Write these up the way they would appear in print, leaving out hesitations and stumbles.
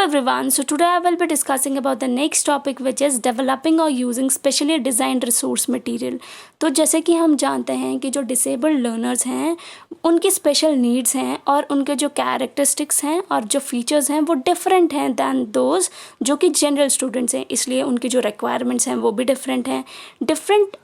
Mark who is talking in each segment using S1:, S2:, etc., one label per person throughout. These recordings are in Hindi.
S1: everyone, so today I will be discussing about the next topic which is developing or using specially designed resource material. तो जैसे कि हम जानते हैं कि जो डिसेबल्ड लर्नर्स हैं उनकी स्पेशल नीड्स हैं और उनके जो कैरेक्टरिस्टिक्स हैं और जो फीचर्स हैं वो डिफरेंट हैं दैन दोज जो कि जनरल स्टूडेंट्स हैं, इसलिए उनकी जो रिक्वायरमेंट्स हैं वो भी डिफरेंट हैं. डिफरेंट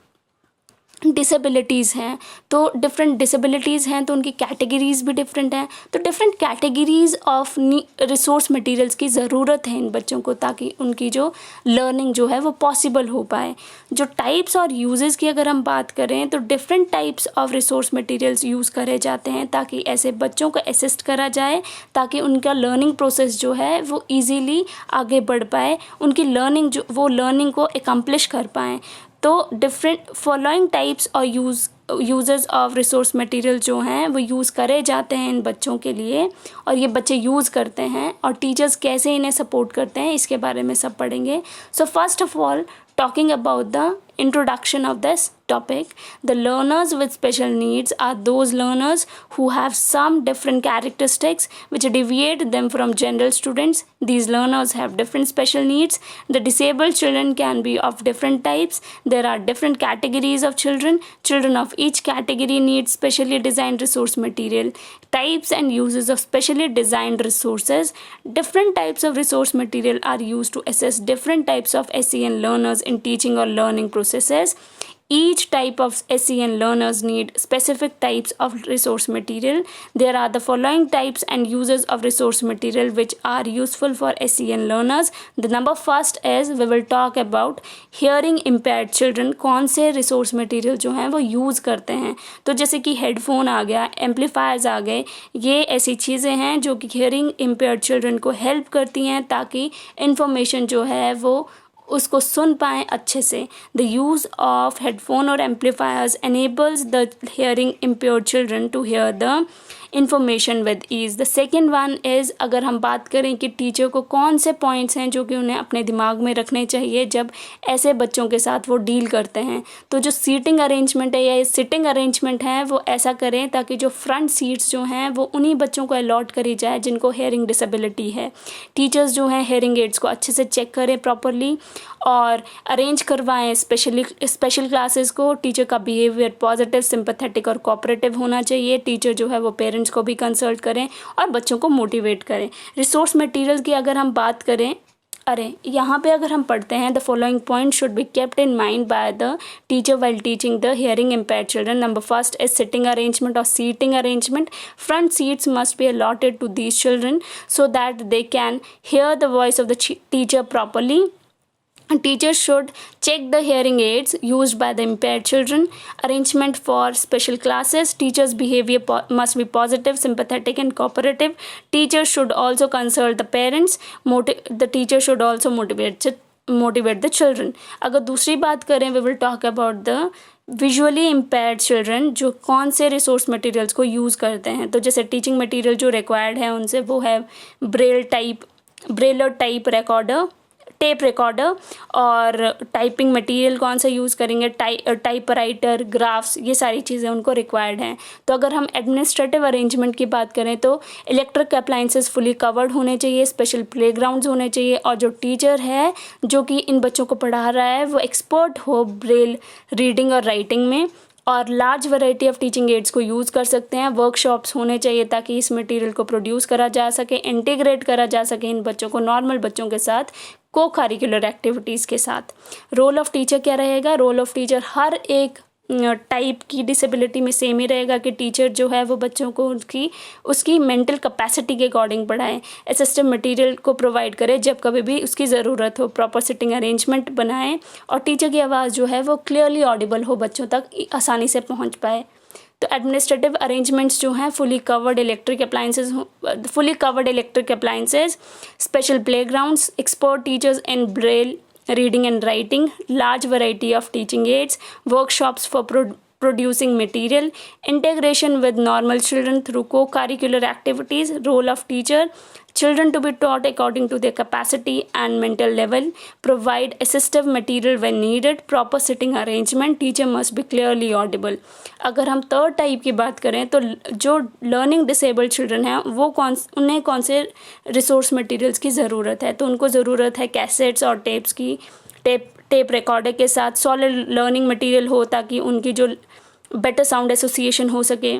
S1: डिसेबिलिटीज़ हैं तो डिफरेंट डिसेबिलिटीज़ हैं तो उनकी कैटेगरीज़ भी डिफरेंट हैं. तो different categories of resource materials की ज़रूरत है इन बच्चों को ताकि उनकी जो लर्निंग जो है वो पॉसिबल हो पाए. जो टाइप्स और यूजेस की अगर हम बात करें तो different types of resource materials use करे जाते हैं ताकि ऐसे बच्चों को असिस्ट करा जाए ताकि उनका लर्निंग प्रोसेस जो है वो ईजीली आगे बढ़ पाए, उनकी लर्निंग जो वो लर्निंग को एकम्प्लिश कर पाएँ. तो डिफरेंट फॉलोइंग टाइप्स और यूजेस ऑफ रिसोर्स मटेरियल जो हैं वो यूज़ करे जाते हैं इन बच्चों के लिए और ये बच्चे यूज़ करते हैं और टीचर्स कैसे इन्हें सपोर्ट करते हैं इसके बारे में सब पढ़ेंगे. So first of all talking about the introduction of this topic, the learners with special needs are those learners who have some different characteristics which deviate them from general students. These learners have different special needs. The disabled children can be of different types. There are different categories of children. Children of each category need specially designed resource material. Types and uses of specially designed resources. Different types of resource material are used to assess different types of SEN learners in teaching or learning processes. Each type of SEN learners need specific types of resource material. There are the following types and uses of resource material which are useful for SEN learners. The number first is we will talk about hearing impaired children. कौन से resource material जो हैं वो यूज़ करते हैं. तो जैसे कि हेडफोन आ गया, एम्पलीफायर्स आ गए, ये ऐसी चीज़ें हैं जो कि hearing impaired children को हेल्प करती हैं ताकि इंफॉर्मेशन जो है वो उसको सुन पाएँ अच्छे से. द यूज़ ऑफ हेडफोन और amplifiers enables the hearing impaired children to hear the information with ease. The second one is अगर हम बात करें कि टीचर को कौन से पॉइंट्स हैं जो कि उन्हें अपने दिमाग में रखने चाहिए जब ऐसे बच्चों के साथ वो डील करते हैं. तो जो सीटिंग अरेंजमेंट है या सिटिंग अरेंजमेंट है वो ऐसा करें ताकि जो फ्रंट सीट्स जो हैं वो उन्हीं बच्चों को अलॉट करी जाए जिनको हेयरिंग डिसेबिलिटी है. टीचर्स जो हैं हेयरिंग एड्स को अच्छे से चेक करें प्रॉपरली और अरेंज करवाएं स्पेशल क्लासेस को. टीचर का बिहेवियर पॉजिटिव, सिंपैथेटिक और कोऑपरेटिव होना चाहिए. टीचर जो है वो पेरेंट्स को भी कंसल्ट करें और बच्चों को मोटिवेट करें. रिसोर्स मटेरियल की अगर हम बात करें, यहाँ पे अगर हम पढ़ते हैं the following point should be kept in mind by the teacher while teaching the hearing impaired children. Number first is sitting arrangement और seating arrangement. Front seats must be allotted to these children so that they can hear the voice of the teacher properly. Teachers should check the hearing aids used by the impaired children. Arrangement for special classes. Teachers' behavior must be positive, sympathetic and cooperative. Teachers should also consult the parents. The teacher should also motivate the children. अगर दूसरी बात करें we will talk about the visually impaired children जो कौन से रिसोर्स मटेरियल्स को यूज़ करते हैं. तो जैसे टीचिंग मटेरियल जो रिक्वायर्ड है उनसे वो है Braille type recorder, tape recorder और टाइपिंग मटेरियल कौन सा यूज़ करेंगे, टाइपराइटर, ग्राफ्स, ये सारी चीज़ें उनको रिक्वायर्ड हैं. तो अगर हम एडमिनिस्ट्रेटिव अरेंजमेंट की बात करें तो इलेक्ट्रिक अप्लाइंसेस फुली कवर्ड होने चाहिए, स्पेशल प्लेग्राउंड्स होने चाहिए और जो टीचर है जो कि इन बच्चों को पढ़ा रहा है वो एक्सपर्ट हो ब्रेल रीडिंग और राइटिंग में और large variety of teaching ads को यूज़ कर सकते हैं. वर्कशॉप्स होने चाहिए ताकि इस मटेरियल को प्रोड्यूस करा जा सके, इंटीग्रेट करा जा सके इन बच्चों को नॉर्मल बच्चों के साथ को करिकुलर एक्टिविटीज़ के साथ. रोल ऑफ टीचर क्या रहेगा? रोल ऑफ टीचर हर एक टाइप की डिसेबिलिटी में सेम ही रहेगा कि टीचर जो है वो बच्चों को उसकी मेंटल कैपेसिटी के अकॉर्डिंग पढ़ाए, असिस्टिव मटेरियल को प्रोवाइड करे जब कभी भी उसकी ज़रूरत हो, प्रॉपर सिटिंग अरेंजमेंट बनाए और टीचर की आवाज़ जो है वो क्लियरली ऑडिबल हो, बच्चों तक आसानी से पहुंच पाए. तो एडमिनिस्ट्रेटिव अरेंजमेंट्स जो हैं fully covered electric appliances, special playgrounds, expert teachers in Braille reading and writing, large variety of teaching ads, workshops for producing material, integration with normal children through co-curricular activities. Role of teacher, children to be taught according to their capacity and mental level, provide assistive material when needed, proper sitting arrangement, teacher must be clearly audible. अगर हम थर्ड टाइप की बात करें तो जो लर्निंग डिसेबल्ड चिल्ड्रन हैं वो उन्हें कौन से रिसोर्स मटेरियल्स की ज़रूरत है, तो उनको ज़रूरत है कैसेट्स और टेप्स की, टेप रिकॉर्डर के साथ सॉलिड लर्निंग मटेरियल हो ताकि उनकी जो बेटर साउंड एसोसिएशन हो सके,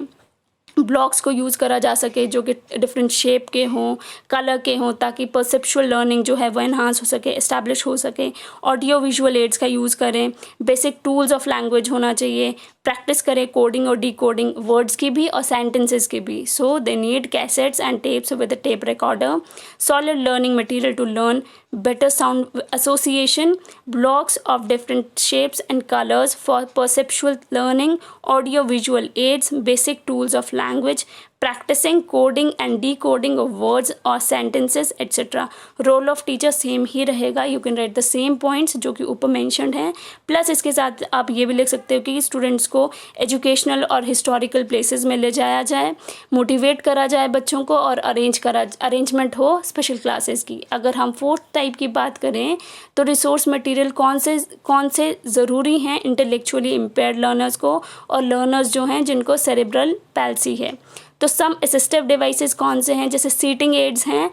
S1: ब्लॉक्स को यूज़ करा जा सके जो कि डिफरेंट शेप के हों, कलर के हों, ताकि परसेप्चुअल लर्निंग जो है वो एनहांस हो सके, इस्टेब्लिश हो सके। ऑडियो विजुअल एड्स का यूज़ करें, बेसिक टूल्स ऑफ लैंग्वेज होना चाहिए, प्रैक्टिस करें कोडिंग और डिकोडिंग वर्ड्स की भी और सेंटेंसेस की भी। So they need cassettes and tapes with tape recorder, solid learning material to learn better sound association, blocks of different shapes and colors for perceptual learning, audio visual aids, basic tools of language, practicing coding and decoding of words or sentences etc. Role of teacher same ही रहेगा, you can write the same points जो कि ऊपर मैंशनड हैं, प्लस इसके साथ आप ये भी लिख सकते हो कि स्टूडेंट्स को एजुकेशनल और हिस्टोरिकल प्लेसेस में ले जाया जाए, मोटिवेट करा जाए बच्चों को और अरेंजमेंट हो स्पेशल क्लासेस की। अगर हम फोर्थ टाइप की बात करें तो रिसोर्स मटेरियल कौन से ज़रूरी हैं इंटेलेक्चुअली इम्पेयर्ड लर्नर्स को और लर्नर्स जो हैं जिनको सेरेब्रल पैल्सी है। तो सम असिस्टिव डिवाइसेस कौन से हैं, जैसे सीटिंग एड्स हैं,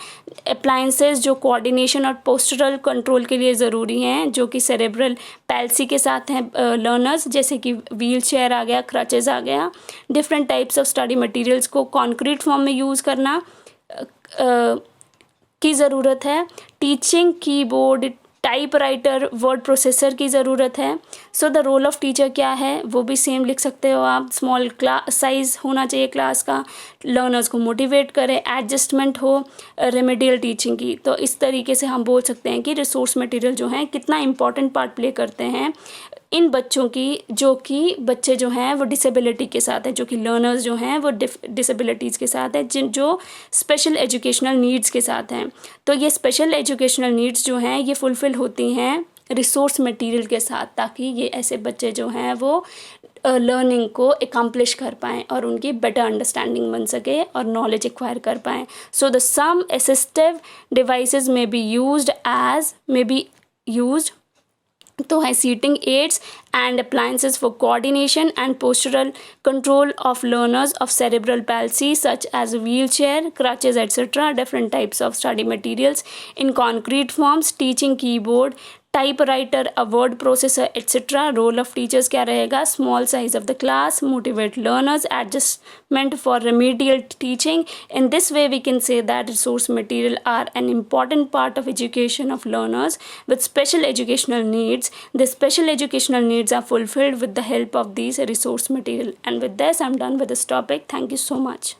S1: अप्लायंसेस जो कोऑर्डिनेशन और पोस्चरल कंट्रोल के लिए ज़रूरी हैं जो कि सेरेब्रल पैल्सी के साथ हैं लर्नर्स, जैसे कि व्हील चेयर आ गया, क्रचेस आ गया। Different types of study materials को कॉन्क्रीट फॉर्म में यूज़ करना की ज़रूरत है, teaching keyboard, typewriter, word processor की ज़रूरत है। So the role of teacher क्या है वो भी सेम लिख सकते हो आप, स्मॉल क्लास साइज होना चाहिए क्लास का, लर्नर्स को मोटिवेट करे, एडजस्टमेंट हो रेमेडियल टीचिंग की। तो इस तरीके से हम बोल सकते हैं कि रिसोर्स मटेरियल जो हैं कितना इंपॉर्टेंट पार्ट प्ले करते हैं इन बच्चों की, जो कि बच्चे जो हैं वो डिसेबिलिटी के साथ है, जो कि लर्नर्स जो हैं वो डिसेबिलिटीज़ के साथ है, जो स्पेशल एजुकेशनल नीड्स के साथ हैं। तो ये स्पेशल एजुकेशनल नीड्स जो हैं ये फुलफ़िल होती हैं रिसोर्स मटेरियल के साथ, ताकि ये ऐसे बच्चे जो हैं वो लर्निंग को एकम्प्लिश कर पाएँ और उनकी बेटर अंडरस्टैंडिंग बन सके और नॉलेज एक्वायर कर पाएँ। So the some assistive devices may be used तो है seating aids and appliances for coordination and postural control of learners of cerebral palsy such as wheelchair, crutches etc. Different types of study materials in concrete forms, teaching keyboard, typewriter, a word processor etcetera. Role of teachers क्या रहेगा, small size of the class, motivate learners, adjustment for remedial teaching. In this way we can say that resource material are an important part of education of learners with special educational needs. The special educational needs are fulfilled with the help of these resource material. And with this I'm done with this topic. Thank you so much.